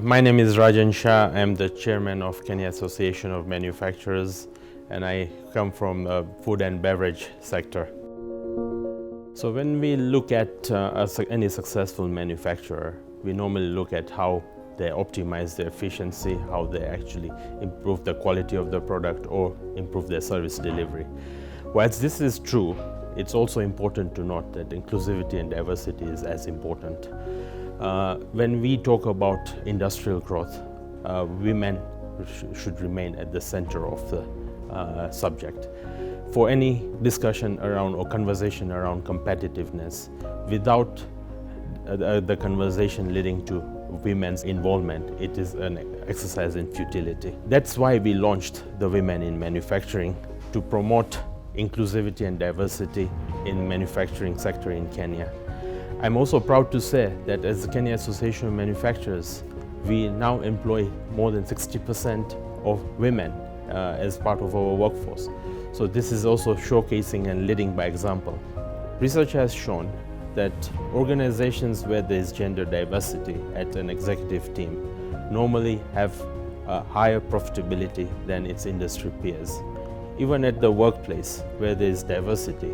My name is Rajan Shah. I'm the chairman of Kenya Association of Manufacturers, and I come from the food and beverage sector. So when we look at any successful manufacturer, we normally look at how they optimize their efficiency, how they actually improve the quality of the product or improve their service delivery. Whilst this is true, it's also important to note that inclusivity and diversity is as important. When we talk about industrial growth, women should remain at the center of the subject. For any discussion around or conversation around competitiveness, without the conversation leading to women's involvement, it is an exercise in futility. That's why we launched the Women in Manufacturing, to promote inclusivity and diversity in manufacturing sector in Kenya. I'm also proud to say that as the Kenya Association of Manufacturers, we now employ more than 60% of women as part of our workforce. So this is also showcasing and leading by example. Research has shown that organizations where there is gender diversity at an executive team normally have a higher profitability than its industry peers. Even at the workplace where there is diversity,